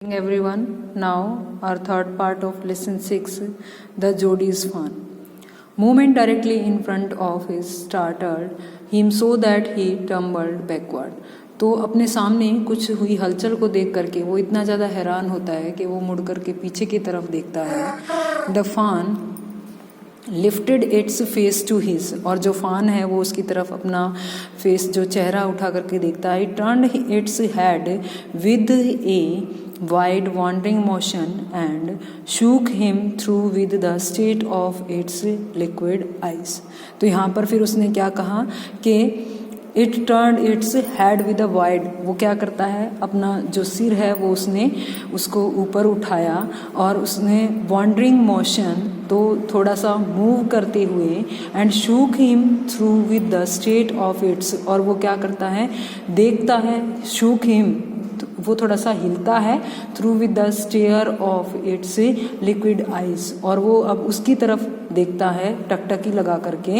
Everyone, now our third part of lesson 6, the Jodi's fan. Movement directly in front of his startled him so that he tumbled backward. तो अपने सामने कुछ हुई हलचल को देख करके वो इतना ज़्यादा हैरान होता है कि वो मुड़ करके पीछे की तरफ देखता है. The fawn lifted its face to his, और जो फान है वो उसकी तरफ अपना फेस जो चेहरा उठा करके देखता है. Turned its head with A wide wandering motion and shook him through with the state of its liquid eyes. तो यहाँ पर फिर उसने क्या कहा कि it turn its head with a wide, वो क्या करता है अपना जो सिर है वो उसने उसको ऊपर उठाया और उसने वॉन्डरिंग मोशन तो थोड़ा सा मूव करते हुए and shook him through with the state of its, और वो क्या करता है देखता है शूक हिम, वो थोड़ा सा हिलता है through with the stare of its liquid eyes, और वो अब उसकी तरफ देखता है टकटकी लगा करके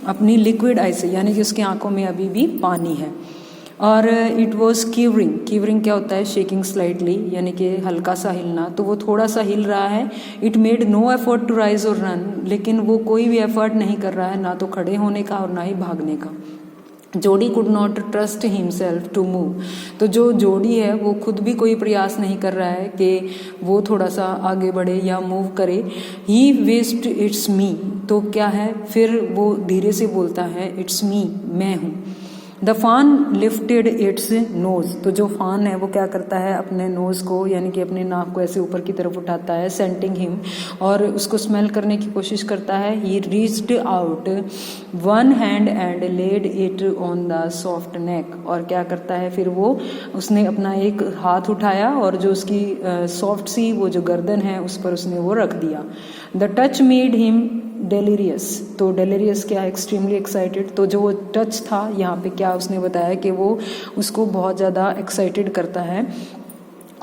अपनी लिक्विड आई से, यानी कि उसकी आंखों में अभी भी पानी है. और इट वॉज क्यूरिंग, क्यूरिंग क्या होता है शेकिंग स्लाइटली, यानी कि हल्का सा हिलना, तो वो थोड़ा सा हिल रहा है. It made no effort to rise और रन, लेकिन वो कोई भी एफर्ट नहीं कर रहा है ना तो खड़े होने का और ना ही भागने का. Jody could not trust himself to move, तो जो जोडी है वो खुद भी कोई प्रयास नहीं कर रहा है कि वो थोड़ा सा आगे बढ़े या मूव करे. ही विस्प्ड इट्स मी, तो क्या है फिर वो धीरे से बोलता है इट्स मी, मैं हूँ. The fawn lifted it's knows, तो जो फान है वो क्या करता है अपने नोज को यानी कि अपने नाक को ऐसे ऊपर की तरफ उठाता है, सेंटिंग हिम, और उसको स्मेल करने की कोशिश करता है. He reached out one hand and laid it on the soft neck, और क्या करता है फिर वो उसने अपना एक हाथ उठाया और जो उसकी सॉफ्ट सी वो जो गर्दन है उस पर उसने वो रख दिया. The touch made him delirious, तो डेलीरियस क्या एक्सट्रीमली एक्साइटेड, तो जो वो टच था यहाँ पे क्या उसने बताया कि वो उसको बहुत ज़्यादा एक्साइटेड करता है.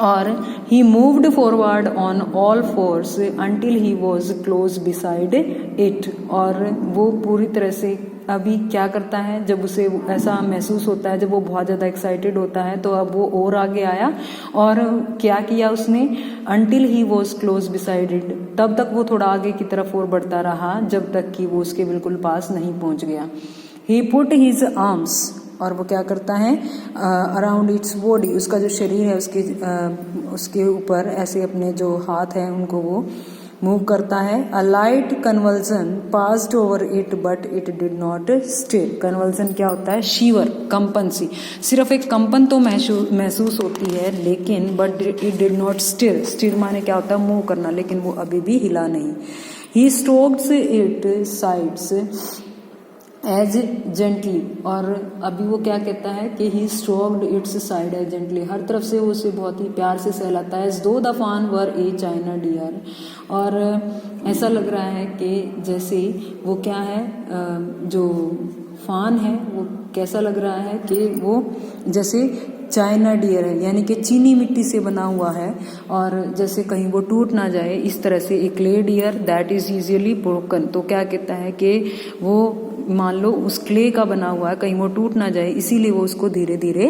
और he moved forward on all fours until he was close beside it, और वो पूरी तरह से अभी क्या करता है जब उसे ऐसा महसूस होता है, जब वो बहुत ज़्यादा एक्साइटेड होता है तो अब वो और आगे आया और क्या किया उसने, until he was close beside it, तब तक वो थोड़ा आगे की तरफ और बढ़ता रहा जब तक कि वो उसके बिल्कुल पास नहीं पहुंच गया. ही पुट हिज आर्म्स, और वो क्या करता है अराउंड इट्स बॉडी, उसका जो शरीर है उसके ऊपर ऐसे अपने जो हाथ हैं उनको वो मूव करता है. A light convulsion passed over it but it did not stir. Convulsion क्या होता है, शीवर, कंपन सी, सिर्फ एक कंपन तो महसूस होती है लेकिन but it did not stir, stir माने क्या होता है मूव करना, लेकिन वो अभी भी हिला नहीं. He stroked it sides edge gently, और अभी वो क्या कहता है कि he stroked its side edge gently, हर तरफ से वो उसे बहुत ही प्यार से सहलाता है. एज दो द फान वर ए चाइना डियर, और ऐसा लग रहा है कि जैसे वो क्या है जो फान है वो कैसा लग रहा है कि वो जैसे चाइना डियर है, यानी कि चीनी मिट्टी से बना हुआ है और जैसे कहीं वो टूट ना जाए इस तरह से. एक clay dear that is usually broken, तो क्या कहता है कि वो मान लो उस क्ले का बना हुआ है, कहीं वो टूट ना जाए इसीलिए वो उसको धीरे धीरे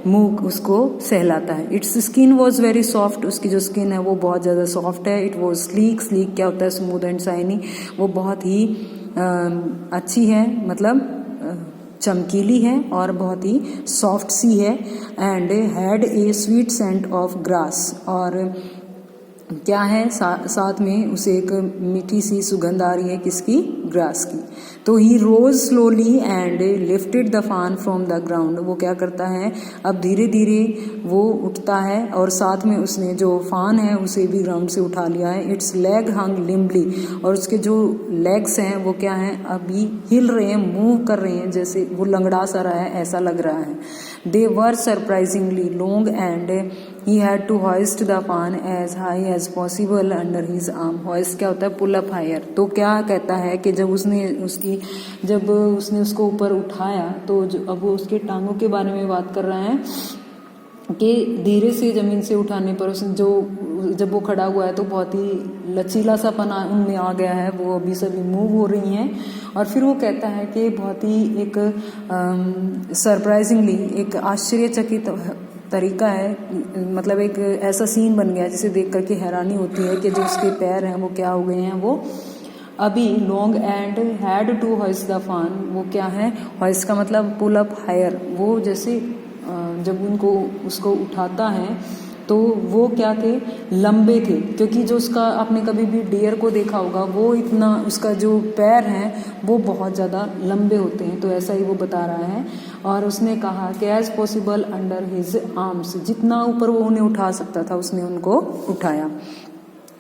मुंह उसको सहलाता है. It's skin was very soft, उसकी जो स्किन है वो बहुत ज़्यादा सॉफ्ट है. इट वॉज स्लीक, स्लीक क्या होता है स्मूथ एंड शाइनी, वो बहुत ही अच्छी है, मतलब चमकीली है और बहुत ही सॉफ्ट सी है. And had a sweet scent of grass, और क्या है साथ में उसे एक मीठी सी सुगंध आ रही है किसकी, ग्रास की. तो ही रोज स्लोली एंड लिफ्टेड द फान फ्रॉम द ग्राउंड, वो क्या करता है अब धीरे धीरे वो उठता है और साथ में उसने जो फान है उसे भी ग्राउंड से उठा लिया है. इट्स लेग हंग लिम्बली, और उसके जो लेग्स हैं वो क्या हैं अभी हिल रहे हैं, मूव कर रहे हैं, जैसे वो लंगड़ा सा रहा है ऐसा लग रहा है. They were surprisingly long and he had to hoist the fawn as high as possible under his arm. Hoist क्या होता है, पुल अप हायर. तो क्या कहता है कि जब उसने उसको ऊपर उठाया तो अब वो उसके टांगों के बारे में बात कर रहा है कि धीरे से जमीन से उठाने पर उसने जब वो खड़ा हुआ है तो बहुत ही लचीला सा पना उनमें आ गया है, वो अभी सभी मूव हो रही हैं. और फिर वो कहता है कि बहुत ही एक सरप्राइजिंगली, एक आश्चर्यचकित तरीका है, मतलब एक ऐसा सीन बन गया जिसे देख करके हैरानी होती है कि जो उसके पैर हैं वो क्या हो गए हैं, वो अभी long and had to hoist the fawn, वो क्या है, हॉइस्ट का मतलब पुल अप हायर, वो जैसे जब उनको उसको उठाता है तो वो क्या थे, लंबे थे, क्योंकि जो उसका आपने कभी भी डियर को देखा होगा वो इतना उसका जो पैर हैं वो बहुत ज़्यादा लंबे होते हैं, तो ऐसा ही वो बता रहा है। और उसने कहा कि as possible under his arms, जितना ऊपर वो उन्हें उठा सकता था उसने उनको उठाया।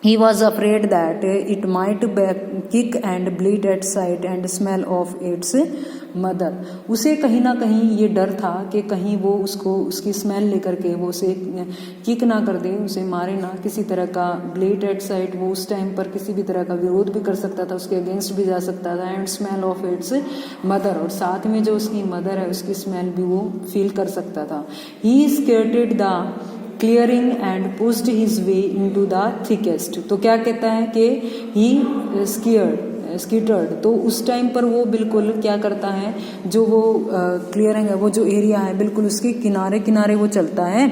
He was afraid that it might kick and bleed at sight and smell of its mother. उसे कहीं ना कहीं ये डर था कि कहीं वो उसको उसकी स्मेल लेकर के वो उसे किक ना कर दे, उसे मारे ना, किसी तरह का ब्लेड एट साइट, वो उस टाइम पर किसी भी तरह का विरोध भी कर सकता था, उसके अगेंस्ट भी जा सकता था, and smell of its mother, और साथ में जो उसकी मदर है उसकी स्मेल भी वो फील कर सकता था। He skirted the clearing and pushed his way into the thickest, तो क्या कहता है कि ही स्कीटर्ड, तो उस टाइम पर वो बिल्कुल क्या करता है, जो वो क्लियरिंग है, वो जो एरिया है बिल्कुल उसके किनारे किनारे वो चलता है,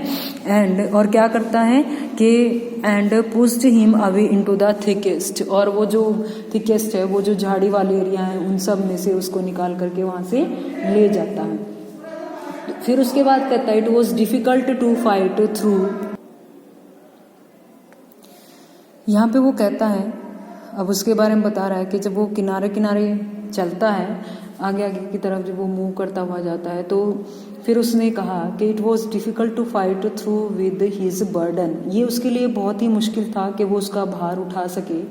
एंड और क्या करता है कि and pushed him away into the thickest, और वो जो थिकेस्ट है, वो जो झाड़ी वाले एरिया है, उन सब में से उसको निकाल करके वहां से ले जाता है। फिर उसके बाद कहता है it was difficult to fight through, यहाँ पे वो कहता है, अब उसके बारे में बता रहा है कि जब वो किनारे किनारे चलता है, आगे आगे की तरफ जब वो मूव करता हुआ जाता है, तो फिर उसने कहा कि it was difficult to fight through with his burden, ये उसके लिए बहुत ही मुश्किल था कि वो उसका भार उठा सके।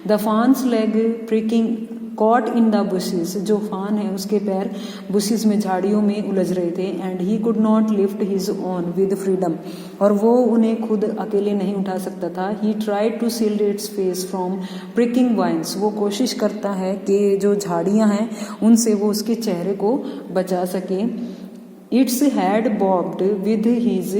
The fawn's leg pricking caught in the bushes, जो फान है उसके पैर बुशेस में, झाड़ियों में उलझ रहे थे, and he could not lift his own with freedom, और वो उन्हें खुद अकेले नहीं उठा सकता था। He tried to shield its face from pricking vines, वो कोशिश करता है कि जो झाड़ियां हैं उनसे वो उसके चेहरे को बचा सके। It's had barbed with his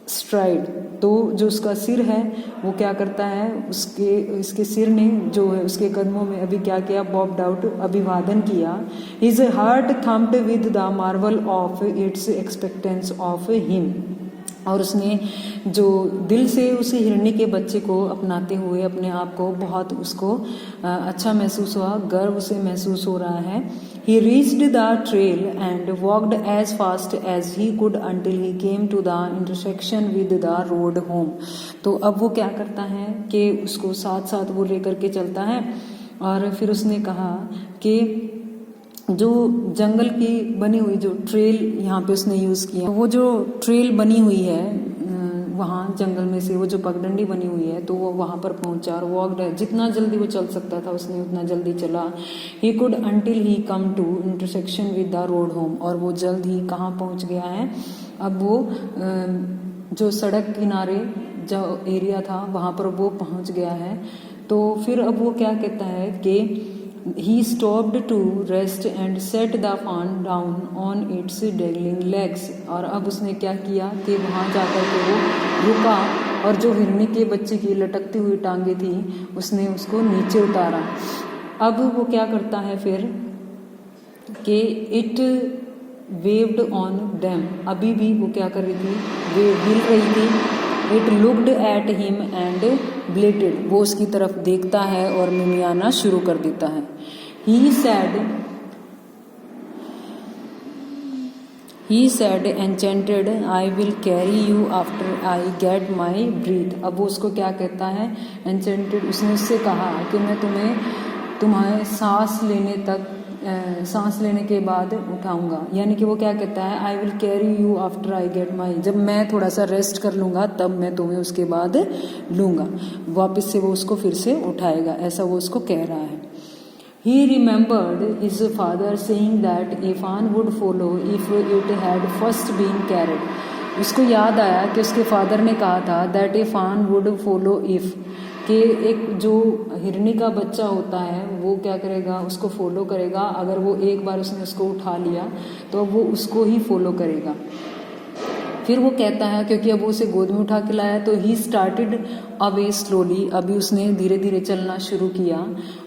STRIDE, तो जो उसका सिर है वो क्या करता है, इसके सिर ने जो है उसके कदमों में अभी क्या किया, बॉब्ड आउट, अभिवादन किया। His heart thumped with the marvel of its expectance of him, और उसने जो दिल से उसे हिरणी के बच्चे को अपनाते हुए अपने आप को बहुत उसको अच्छा महसूस हुआ, गर्व उसे महसूस हो रहा है। He reached the trail end walked as fast as he could until he came to the intersection with the road home, तो अब वो क्या करता है कि उसको साथ साथ वो लेकर के चलता है, और फिर उसने कहा कि जो जंगल की बनी हुई जो ट्रेल यहाँ पे उसने यूज़ किया, वो जो ट्रेल बनी हुई है वहाँ जंगल में से वो जो पगडंडी बनी हुई है, तो वो वहाँ पर पहुँचा और वॉकड, जितना जल्दी वो चल सकता था उसने उतना जल्दी चला। He could until he come to intersection with the road home, और वो जल्द ही कहाँ पहुँच गया है, अब वो जो सड़क किनारे जो एरिया था वहाँ पर वो पहुँच गया है। तो फिर अब वो क्या कहता है कि He stopped to rest and set the fawn down on its dangling legs, और अब उसने क्या किया कि वहाँ जाकर के वो रुका और जो हिरनी के बच्चे की लटकती हुई टांगे थी उसने उसको नीचे उतारा। अब वो क्या करता है फिर कि इट वेव्ड ऑन डैम, अभी भी वो क्या कर रही थी, वे हिल रही थी। It looked at him and bleated, वो उसकी तरफ देखता है और मिमियाना शुरू कर देता है। He said enchanted I will carry you after I get my breath, अब वो उसको क्या कहता है, enchanted, उसने उससे कहा कि मैं तुम्हें सांस लेने के बाद उठाऊंगा, यानी कि वो क्या कहता है, I will carry you after I get my, जब मैं थोड़ा सा रेस्ट कर लूँगा तब मैं तुम्हें उसके बाद लूँगा, वापस से वो उसको फिर से उठाएगा, ऐसा वो उसको कह रहा है। He remembered his father saying that a fawn would follow if it had first been carried, उसको याद आया कि उसके फादर ने कहा था that a fawn would follow if, कि एक जो हिरनी का बच्चा होता है वो क्या करेगा, उसको फॉलो करेगा, अगर वो एक बार उसने उसको उठा लिया तो वो उसको ही फॉलो करेगा। फिर वो कहता है, क्योंकि अब वो उसे गोद में उठा के लाया, तो ही स्टार्टेड अवे स्लोली, अभी उसने धीरे धीरे चलना शुरू किया।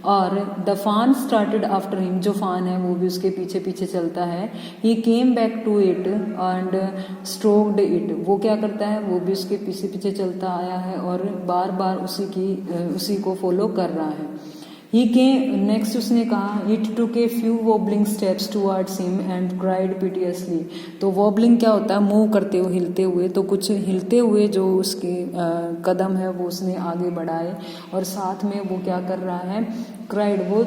और द फान स्टार्टेड आफ्टर हिम, जो फान है वो भी उसके पीछे पीछे चलता है। He came back to it and stroked it, वो क्या करता है, वो भी उसके पीछे पीछे चलता आया है और बार बार उसी को फॉलो कर रहा है। ही केम नेक्स्ट, उसने कहा, it took a few wobbling steps towards him and cried piteously. तो वॉबलिंग क्या होता है, मूव करते हुए, हिलते हुए, तो कुछ हिलते हुए जो उसके कदम है वो उसने आगे बढ़ाए और साथ में वो क्या कर रहा है, क्राइड, वो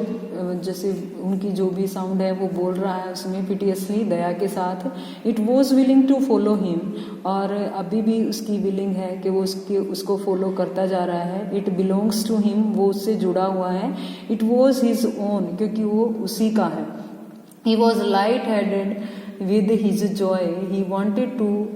जैसे उनकी जो भी साउंड है वो बोल रहा है उसमें पिटियसली, दया के साथ। It was willing to follow him, और अभी भी उसकी विलिंग है कि वो उसको फॉलो करता जा रहा है। इट बिलोंग्स टू हिम, वो उससे जुड़ा हुआ है। इट वॉज हिज ओन, क्योंकि वो उसी का है। He was light headed with his joy, he wanted to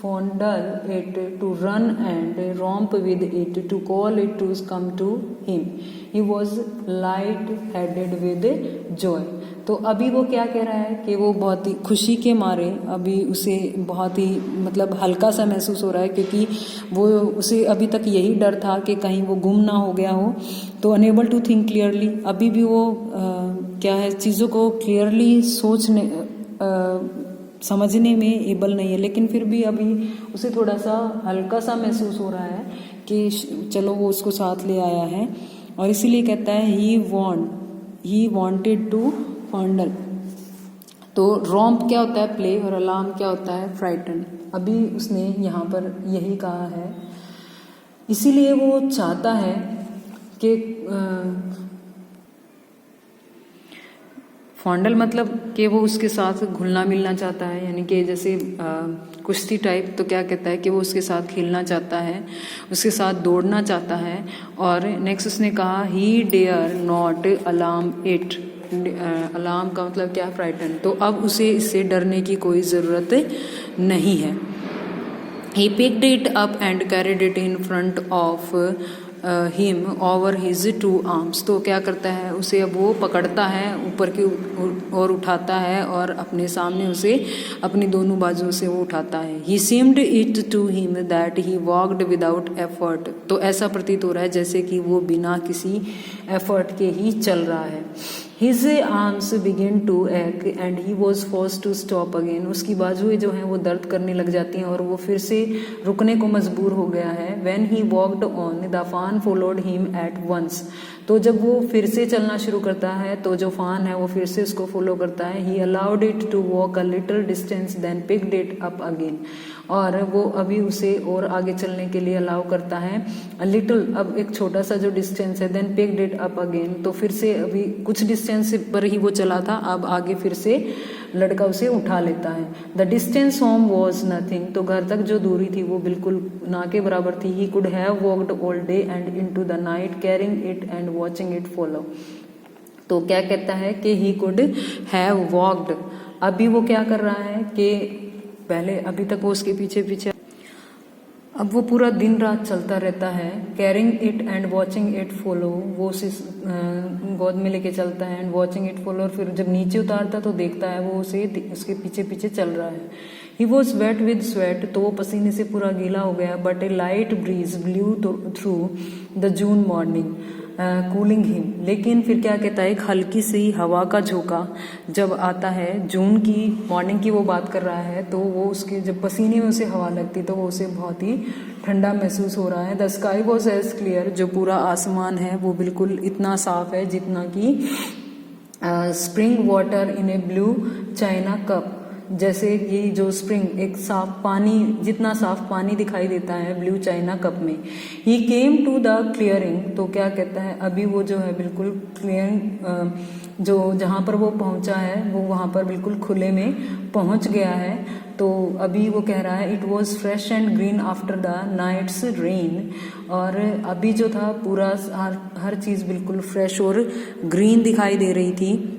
fondle it, to run and romp with it, to call it to come to him. He was light-headed with joy. तो अभी वो क्या कह रहा है कि वो बहुत ही खुशी के मारे अभी उसे बहुत ही मतलब हल्का सा महसूस हो रहा है, क्योंकि वो उसे अभी तक यही डर था कि कहीं वो गुम ना हो गया हो। तो अनेबल टू थिंक क्लियरली, अभी भी वो क्या है, चीज़ों को क्लियरली सोचने समझने में एबल नहीं है, लेकिन फिर भी अभी उसे थोड़ा सा हल्का सा महसूस हो रहा है कि चलो वो उसको साथ ले आया है। और इसीलिए कहता है ही वॉन्टेड टू फॉन्डल। तो रॉम्प क्या होता है, प्ले, और अलार्म क्या होता है, फ्राइटन। अभी उसने यहाँ पर यही कहा है, इसीलिए वो चाहता है कि फॉन्डल मतलब कि वो उसके साथ घुलना मिलना चाहता है, यानी कि जैसे कुश्ती टाइप। तो क्या कहता है कि वो उसके साथ खेलना चाहता है, उसके साथ दौड़ना चाहता है। और नेक्स्ट उसने कहा, he dare not alarm it, alarm का मतलब क्या, फ्राइटन। तो अब उसे इससे डरने की कोई ज़रूरत नहीं है। He picked it up and carried it in front of him over his two arms. तो क्या करता है, उसे अब वो पकड़ता है ऊपर की और उठाता है और अपने सामने उसे अपनी दोनों बाजुओं से वो उठाता है। He seemed it to him that he walked without effort. तो ऐसा प्रतीत हो रहा है जैसे कि वो बिना किसी एफर्ट के ही चल रहा है। His arms began to ache and he was forced to stop again. उसकी बाजुएं जो हैं वो दर्द करने लग जाती हैं और वो फिर से रुकने को मजबूर हो गया है। When he walked on, the fawn followed him at once. तो जब वो फिर से चलना शुरू करता है तो जो फान है वो फिर से उसको फॉलो करता है। He allowed it to walk a little distance, then picked it up again. और वो अभी उसे और आगे चलने के लिए अलाउ करता है। A little, अब एक छोटा सा जो डिस्टेंस है, then picked it up again. तो फिर से अभी कुछ डिस्टेंस पर ही वो चला था, अब आगे फिर से लड़का उसे उठा लेता है। The distance home was nothing. तो घर तक जो दूरी थी वो बिल्कुल ना के बराबर थी। He could have walked all day and into the night carrying it and watching it follow. तो क्या कहता है कि ही कुड हैव वॉक्ड। अभी वो क्या कर रहा है कि पहले अभी तक वो उसके पीछे पीछे, अब वो पूरा दिन रात चलता रहता है। Carrying it and watching it follow, वो उसे गोद में लेके चलता है एंड वॉचिंग इट फॉलो। और फिर जब नीचे उतारता तो देखता है वो उसे उसके पीछे पीछे चल रहा है। He was wet with sweat, तो वो पसीने से पूरा गीला हो गया। But a light breeze blew through the June morning cooling him. लेकिन फिर क्या कहता है, एक हल्की सी हवा का झोंका जब आता है, जून की मॉर्निंग की वो बात कर रहा है, तो वो उसके जब पसीने में उसे हवा लगती तो वो उसे बहुत ही ठंडा महसूस हो रहा है। The sky was as clear, जो पूरा आसमान है वो बिल्कुल इतना साफ है जितना कि spring water in A blue China cup. जैसे कि जो स्प्रिंग एक साफ पानी, जितना साफ पानी दिखाई देता है ब्लू चाइना कप में। ही केम टू द क्लियरिंग, तो क्या कहता है, अभी वो जो है बिल्कुल क्लियरिंग, जो जहाँ पर वो पहुँचा है वो वहाँ पर बिल्कुल खुले में पहुँच गया है। तो अभी वो कह रहा है, it was fresh and green after the night's rain. और अभी जो था पूरा हर चीज़ बिल्कुल फ्रेश और ग्रीन दिखाई दे रही थी,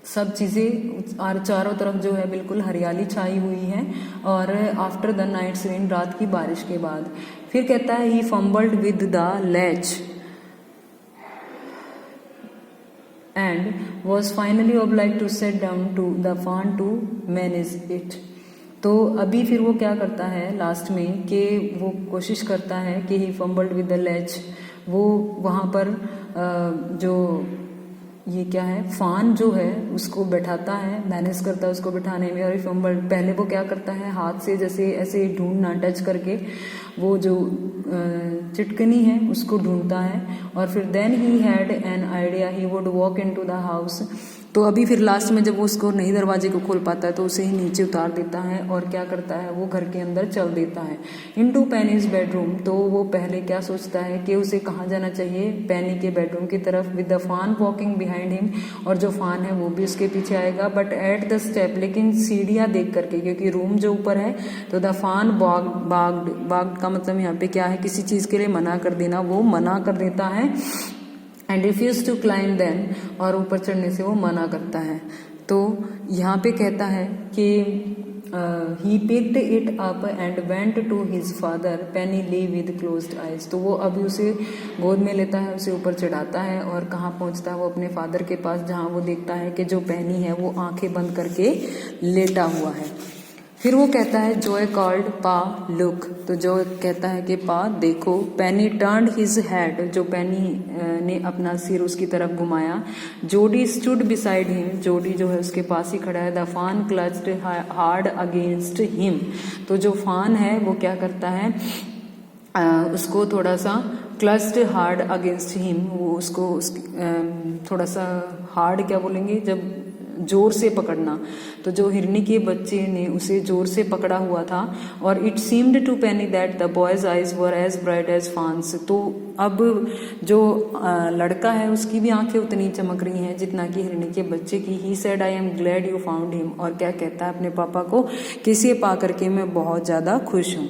सब चीज़ें, और चारों तरफ जो है बिल्कुल हरियाली छाई हुई है। और आफ्टर द नाइट्स रेन, रात की बारिश के बाद। फिर कहता है, he fumbled with the latch and was finally obliged to set down to the fawn to manage it. तो अभी फिर वो क्या करता है लास्ट में कि वो कोशिश करता है कि ही फंबल्ड विद द लैच, वो वहाँ पर जो ये क्या है फान जो है उसको बैठाता है, मैनेज करता है उसको बिठाने में। और फंबल्ड पहले वो क्या करता है हाथ से जैसे ऐसे ढूंढना, टच करके वो जो चिटकनी है उसको ढूंढता है। और फिर then he had an idea, he would walk into the house. तो अभी फिर लास्ट में जब वो उसको नहीं दरवाजे को खोल पाता है तो उसे ही नीचे उतार देता है और क्या करता है वो घर के अंदर चल देता है इनटू पेनीज बेडरूम। तो वो पहले क्या सोचता है कि उसे कहाँ जाना चाहिए, पेनी के बेडरूम की तरफ, विद द फान वॉकिंग बिहाइंड हिम, और जो फान है वो भी उसके पीछे आएगा। बट एट द स्टेप, लेकिन सीढ़ियाँ देख करके, क्योंकि रूम जो ऊपर है, तो द फान बाग्ड का मतलब यहाँ पे क्या है, किसी चीज़ के लिए मना कर देना, वो मना कर देता है। And refuse to climb then, और ऊपर चढ़ने से वो मना करता है। तो यहाँ पे कहता है कि he picked it up and went to his father, Penny lay with closed eyes. तो वो अभी उसे गोद में लेता है, उसे ऊपर चढ़ाता है और कहाँ पहुँचता है वो अपने फादर के पास, जहाँ वो देखता है कि जो पेनी है वो आंखें बंद करके लेटा हुआ है। फिर वो कहता है जॉय कॉल्ड पा लुक, तो जॉय कहता है कि पा देखो। पेनी टर्न्ड हिज हेड, जो पेनी ने अपना सिर उसकी तरफ घुमाया। जोडी स्टूड बिसाइड हिम, जोडी जो है उसके पास ही खड़ा है। द फान क्लच्ड हार्ड अगेंस्ट हिम, तो जो फान है वो क्या करता है उसको थोड़ा सा क्लच्ड हार्ड अगेंस्ट हिम, वो उसको थोड़ा सा हार्ड क्या बोलेंगे, जब जोर से पकड़ना। तो जो हिरनी के बच्चे ने उसे जोर से पकड़ा हुआ था। और it seemed to Penny that the boy's eyes were as bright as fawn's, तो अब जो लड़का है उसकी भी आंखें उतनी चमक रही हैं जितना कि हिरनी के बच्चे की। He said I am glad you found him, और क्या कहता है अपने पापा को कि इसे पा करके मैं बहुत ज़्यादा खुश हूँ।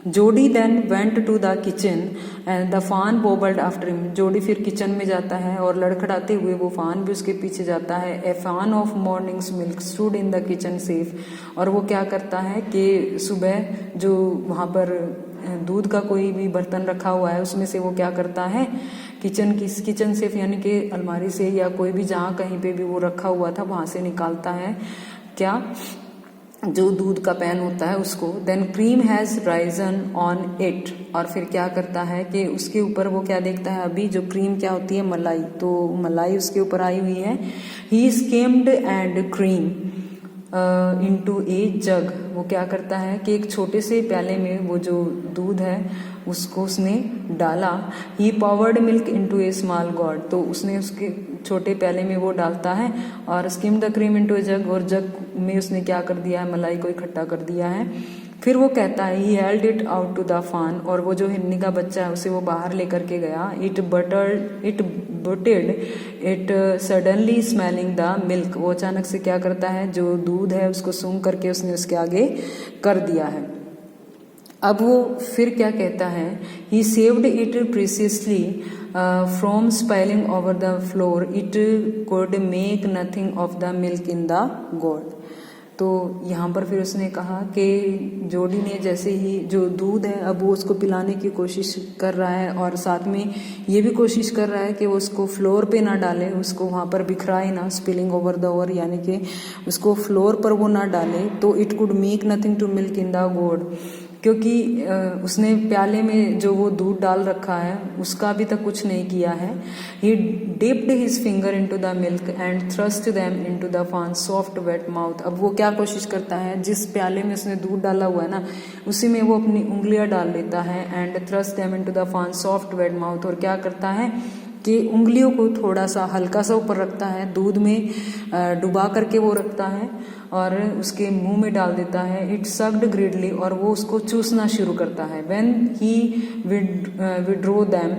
Jody then went to the kitchen and the fawn bobbled after him, जोडी फिर किचन में जाता है और लड़खड़ाते हुए वो फान भी उसके पीछे जाता है। ए फान of mornings milk stood in the kitchen safe, और वो क्या करता है कि सुबह जो वहाँ पर दूध का कोई भी बर्तन रखा हुआ है उसमें से वो क्या करता है किचन सेफ यानी कि अलमारी से या कोई भी जहाँ कहीं पे भी वो रखा हुआ था वहाँ से निकालता है क्या, जो दूध का पैन होता है उसको। Then cream has risen on it, और फिर क्या करता है कि उसके ऊपर वो क्या देखता है, अभी जो क्रीम क्या होती है मलाई, तो मलाई उसके ऊपर आई हुई है। ही स्किम्ड एंड क्रीम इनटू ए जग, वो क्या करता है कि एक छोटे से प्याले में वो जो दूध है उसको उसने डाला। ही पावर्ड मिल्क इनटू ए स्मॉल गॉड, तो उसने उसके छोटे प्याले में वो डालता है और स्किम द क्रीम इनटू ए जग, और जग में उसने क्या कर दिया है, मलाई को इकट्ठा कर दिया है। फिर वो कहता है he held it out to the fawn, और वो जो हिरनी का बच्चा है उसे वो बाहर लेकर के गया। It butted it suddenly smelling the milk, वो अचानक से क्या करता है, जो दूध है उसको सूंघ करके उसने उसके आगे कर दिया है। अब वो फिर क्या कहता है, he saved it preciously from spilling over the floor, it could make nothing of the milk in the gourd. तो यहाँ पर फिर उसने कहा कि जोडी ने जैसे ही जो दूध है अब वो उसको पिलाने की कोशिश कर रहा है, और साथ में ये भी कोशिश कर रहा है कि वो उसको फ्लोर पे ना डाले, उसको वहाँ पर बिखराए ना, स्पिलिंग ओवर द ओवर यानी कि उसको फ्लोर पर वो ना डाले। तो it could make nothing to milk in the gourd, क्योंकि उसने प्याले में जो वो दूध डाल रखा है उसका अभी तक कुछ नहीं किया है। ही dipped his finger into the milk and thrust them into the फान सॉफ्ट वेट माउथ। अब वो क्या कोशिश करता है, जिस प्याले में उसने दूध डाला हुआ है ना उसी में वो अपनी उंगलियां डाल लेता है, and thrust them into the फान सॉफ्ट वेट माउथ, और क्या करता है कि उंगलियों को थोड़ा सा हल्का सा ऊपर रखता है, दूध में डुबा करके वो रखता है और उसके मुंह में डाल देता है। इट सक्ड ग्रेडली, और वो उसको चूसना शुरू करता है। When he withdrew them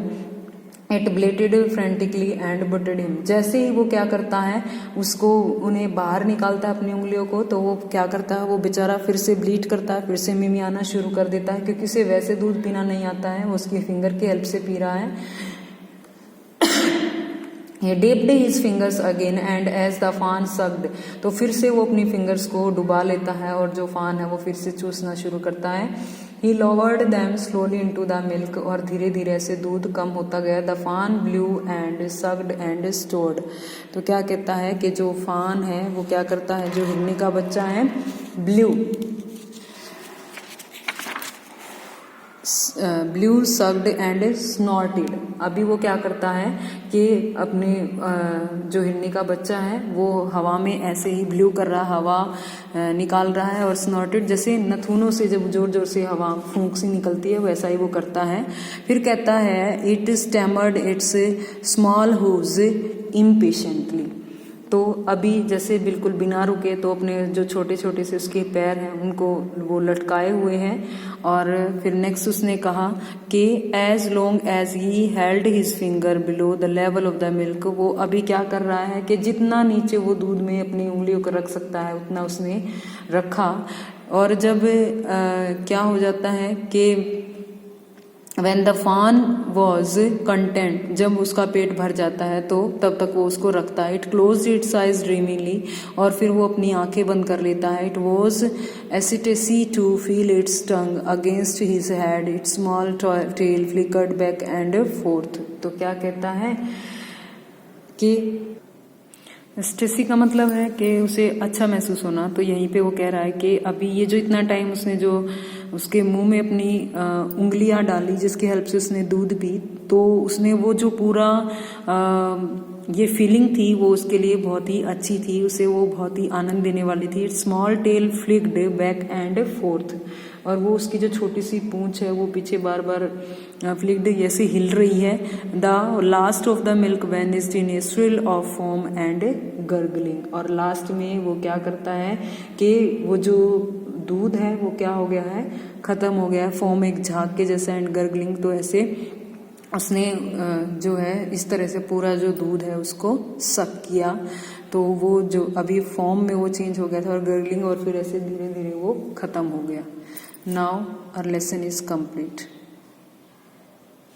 it bleated frantically and butted him, जैसे ही वो क्या करता है उसको उन्हें बाहर निकालता है अपनी उंगलियों को, तो वो क्या करता है, वो बेचारा फिर से ब्लीड करता है, फिर से मिमियाना शुरू कर देता है, क्योंकि उसे वैसे दूध पीना नहीं आता है, वो उसकी फिंगर की हेल्प से पी रहा है। He dipped his fingers again and as the fawn sucked, तो फिर से वो अपनी फिंगर्स को डुबा लेता है और जो फान है वो फिर से चूसना शुरू करता है। He lowered them slowly into the milk, और धीरे धीरे ऐसे दूध कम होता गया। The fawn blew and sucked and stored, तो क्या कहता है कि जो फान है वो क्या करता है, जो हिरनी का बच्चा है, ब्लू ब्लू सक्ड एंड स्नॉर्टेड। अभी वो क्या करता है कि अपने जो हिरनी का बच्चा है वो हवा में ऐसे ही ब्लू कर रहा, हवा निकाल रहा है, और स्नॉर्टेड जैसे नथुनों से जब जोर जोर से हवा फूंक सी निकलती है वैसा ही वो करता है। फिर कहता है it stammered its small hooves impatiently. तो अभी जैसे बिल्कुल बिना रुके तो अपने जो छोटे छोटे से उसके पैर हैं उनको वो लटकाए हुए हैं। और फिर नेक्स्ट उसने कहा कि as long as he held his finger below the level of the milk. वो अभी क्या कर रहा है कि जितना नीचे वो दूध में अपनी उंगलियों को रख सकता है उतना उसने रखा। और जब क्या हो जाता है कि When the fawn was content, जब उसका पेट भर जाता है तो तब तक वो उसको रखता है। It closed its eyes dreamily, और फिर वो अपनी आंखें बंद कर लेता है। It was ecstasy to feel its tongue against his head, its small tail flickered back and forth। तो क्या कहता है कि स्टेसी का मतलब है कि उसे अच्छा महसूस होना। तो यहीं पे वो कह रहा है कि अभी ये जो इतना टाइम उसने जो उसके मुंह में अपनी उंगलियां डाली जिसकी हेल्प से उसने दूध पी, तो उसने वो जो पूरा ये फीलिंग थी वो उसके लिए बहुत ही अच्छी थी, उसे वो बहुत ही आनंद देने वाली थी। Small tell flicked back and fourth, और वो उसकी जो छोटी सी पूंछ है वो पीछे बार बार फ्लिक्ड ऐसे हिल रही है। The last of the milk vanished in A swirl of foam and gargling. और लास्ट में वो क्या करता है कि वो जो दूध है वो क्या हो गया है, खत्म हो गया है, फोम एक झाग के जैसा, एंड गर्गलिंग तो ऐसे उसने जो है इस तरह से पूरा जो दूध है उसको सक किया। तो वो जो अभी फॉर्म में वो चेंज हो गया था, और गर्गलिंग, और फिर ऐसे धीरे धीरे वो खत्म हो गया। Now our lesson is complete.